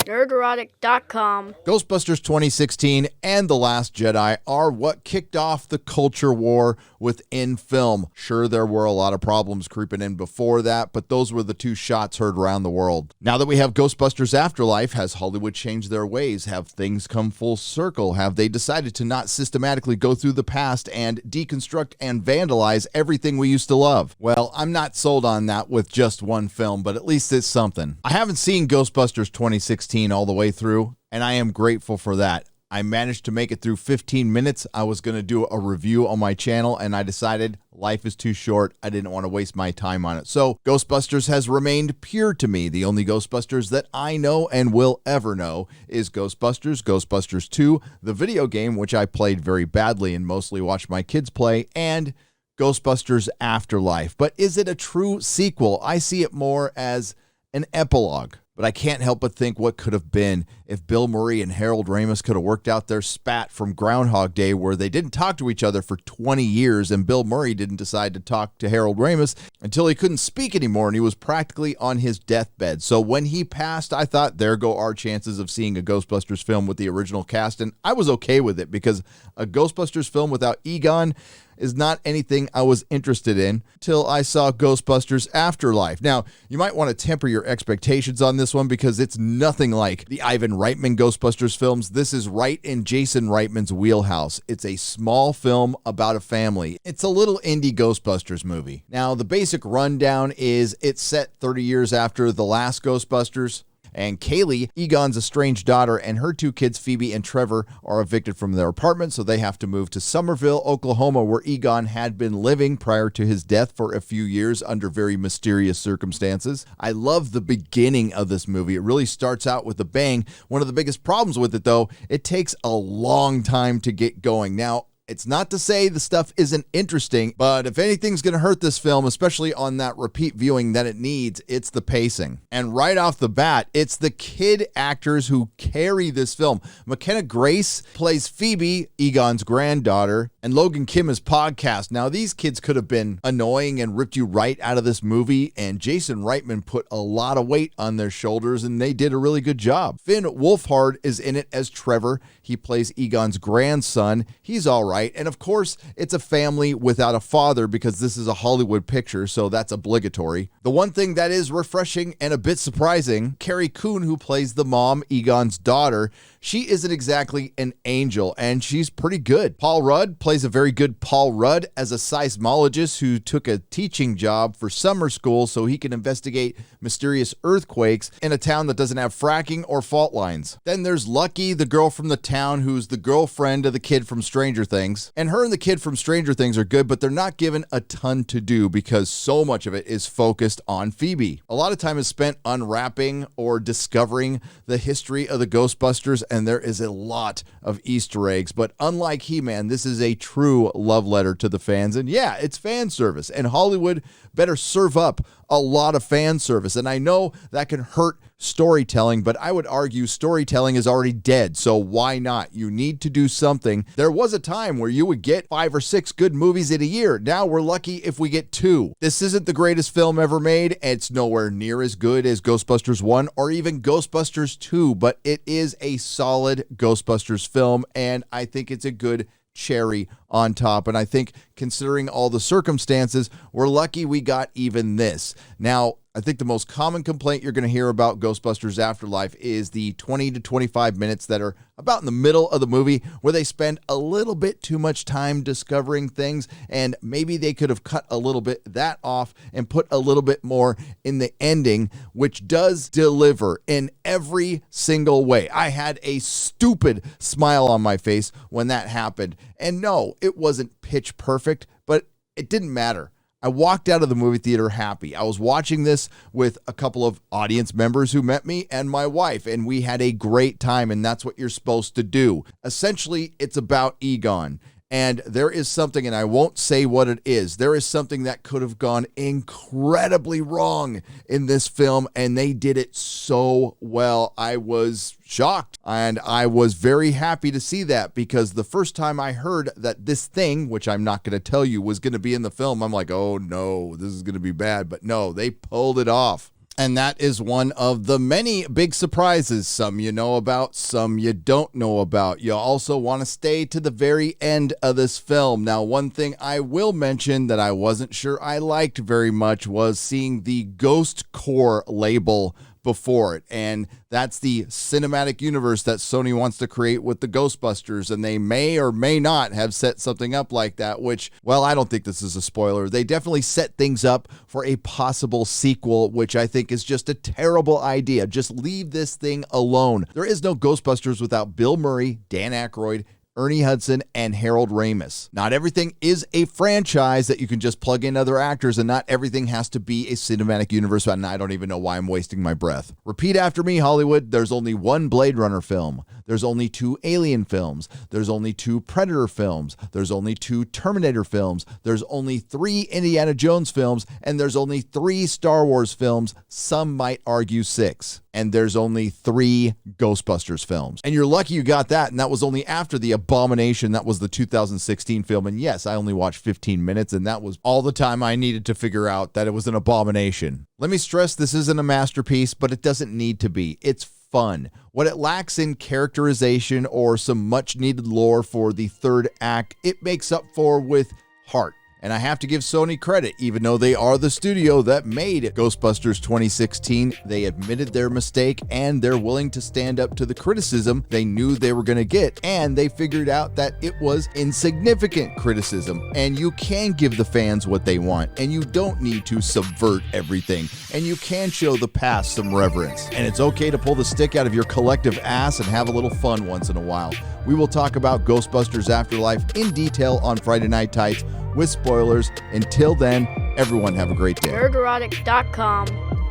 Nerdrotic.com. Ghostbusters 2016 and The Last Jedi are what kicked off the culture war within film. Sure, there were a lot of problems creeping in before that, but those were the two shots heard around the world. Now that we have Ghostbusters Afterlife, has Hollywood changed their ways? Have things come full circle? Have they decided to not systematically go through the past and deconstruct and vandalize everything we used to love? Well, I'm not sold on that with just one film, but at least it's something. I haven't seen Ghostbusters 2016 all the way through, and I am grateful for that. I managed to make it through 15 minutes. I was going to do a review on my channel, and I decided life is too short. I didn't want to waste my time on it. So Ghostbusters has remained pure to me. The only Ghostbusters that I know and will ever know is Ghostbusters, Ghostbusters 2, the video game, which I played very badly and mostly watched my kids play, and Ghostbusters Afterlife. But is it a true sequel? I see it more as an epilogue. But I can't help but think what could have been if Bill Murray and Harold Ramis could have worked out their spat from Groundhog Day, where they didn't talk to each other for 20 years, and Bill Murray didn't decide to talk to Harold Ramis until he couldn't speak anymore, and he was practically on his deathbed. So when he passed, I thought, there go our chances of seeing a Ghostbusters film with the original cast, and I was okay with it, because a Ghostbusters film without Egon is not anything I was interested in till I saw Ghostbusters Afterlife. Now, you might want to temper your expectations on this one, because it's nothing like the Ivan Reitman Ghostbusters films. This is right in Jason Reitman's wheelhouse. It's a small film about a family. It's a little indie Ghostbusters movie. Now, the basic rundown is it's set 30 years after the last Ghostbusters. And Kaylee, Egon's estranged daughter, and her two kids, Phoebe and Trevor, are evicted from their apartment, so they have to move to Summerville, Oklahoma, where Egon had been living prior to his death for a few years under very mysterious circumstances. I love the beginning of this movie. It really starts out with a bang. One of the biggest problems with it, though, it takes a long time to get going. Now, it's not to say the stuff isn't interesting, but if anything's going to hurt this film, especially on that repeat viewing that it needs, it's the pacing. And right off the bat, it's the kid actors who carry this film. McKenna Grace plays Phoebe, Egon's granddaughter, and Logan Kim is Podcast. Now, these kids could have been annoying and ripped you right out of this movie, and Jason Reitman put a lot of weight on their shoulders, and they did a really good job. Finn Wolfhard is in it as Trevor. He plays Egon's grandson. He's all right. And of course, it's a family without a father, because this is a Hollywood picture, so that's obligatory. The one thing that is refreshing and a bit surprising, Carrie Coon, who plays the mom, Egon's daughter, she isn't exactly an angel, and she's pretty good. Paul Rudd plays a very good Paul Rudd as a seismologist who took a teaching job for summer school so he can investigate mysterious earthquakes in a town that doesn't have fracking or fault lines. Then there's Lucky, the girl from the town who's the girlfriend of the kid from Stranger Things. And her and the kid from Stranger Things are good, but they're not given a ton to do because so much of it is focused on Phoebe. A lot of time is spent unwrapping or discovering the history of the Ghostbusters, and there is a lot of Easter eggs. But unlike He-Man, this is a true love letter to the fans. And yeah, it's fan service, and Hollywood better serve up a lot of fan service. And I know that can hurt storytelling, but I would argue storytelling is already dead, so why not? You need to do something. There was a time where you would get 5 or 6 good movies in a year. Now we're lucky if we get 2. This isn't the greatest film ever made. It's nowhere near as good as Ghostbusters 1 or even Ghostbusters 2, but it is a solid Ghostbusters film, and I think it's a good cherry on top. And I think, considering all the circumstances, we're lucky we got even this. Now, I think the most common complaint you're going to hear about Ghostbusters Afterlife is the 20 to 25 minutes that are about in the middle of the movie, where they spend a little bit too much time discovering things, and maybe they could have cut a little bit that off and put a little bit more in the ending, which does deliver in every single way. I had a stupid smile on my face when that happened. And no, it wasn't pitch perfect, but it didn't matter. I walked out of the movie theater happy. I was watching this with a couple of audience members who met me and my wife, and we had a great time, and that's what you're supposed to do. Essentially, it's about Egon. And there is something, and I won't say what it is, there is something that could have gone incredibly wrong in this film, and they did it so well. I was shocked, and I was very happy to see that, because the first time I heard that this thing, which I'm not going to tell you, was going to be in the film, I'm like, oh no, this is going to be bad. But no, they pulled it off. And that is one of the many big surprises. Some you know about, some you don't know about. You also want to stay to the very end of this film. Now, one thing I will mention that I wasn't sure I liked very much was seeing the Ghost Core label before it, and that's the cinematic universe that Sony wants to create with the Ghostbusters, and they may or may not have set something up like that, which, well, I don't think this is a spoiler. They definitely set things up for a possible sequel, which I think is just a terrible idea. Just leave this thing alone. There is no Ghostbusters without Bill Murray, Dan Aykroyd, Ernie Hudson, and Harold Ramis. Not everything is a franchise that you can just plug in other actors, and not everything has to be a cinematic universe, and I don't even know why I'm wasting my breath. Repeat after me, Hollywood. There's only one Blade Runner film. There's only 2 Alien films. There's only 2 Predator films. There's only 2 Terminator films. There's only 3 Indiana Jones films, and there's only 3 Star Wars films. Some might argue 6. And there's only 3 Ghostbusters films. And you're lucky you got that, and that was only after the Abomination. That was the 2016 film. And yes, I only watched 15 minutes, and that was all the time I needed to figure out that it was an abomination. Let me stress, this isn't a masterpiece, but it doesn't need to be. It's fun. What it lacks in characterization or some much-needed lore for the third act, it makes up for with heart. And I have to give Sony credit, even though they are the studio that made Ghostbusters 2016, they admitted their mistake and they're willing to stand up to the criticism they knew they were going to get. And they figured out that it was insignificant criticism. And you can give the fans what they want. And you don't need to subvert everything. And you can show the past some reverence. And it's okay to pull the stick out of your collective ass and have a little fun once in a while. We will talk about Ghostbusters Afterlife in detail on Friday Night Tights with spoilers. Until then, everyone have a great day. Nerdrotic.com.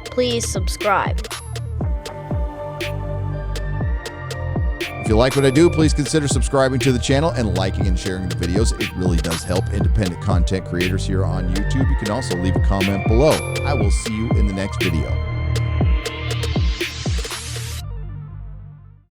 Please subscribe. If you like what I do, please consider subscribing to the channel and liking and sharing the videos. It really does help independent content creators here on YouTube. You can also leave a comment below. I will see you in the next video.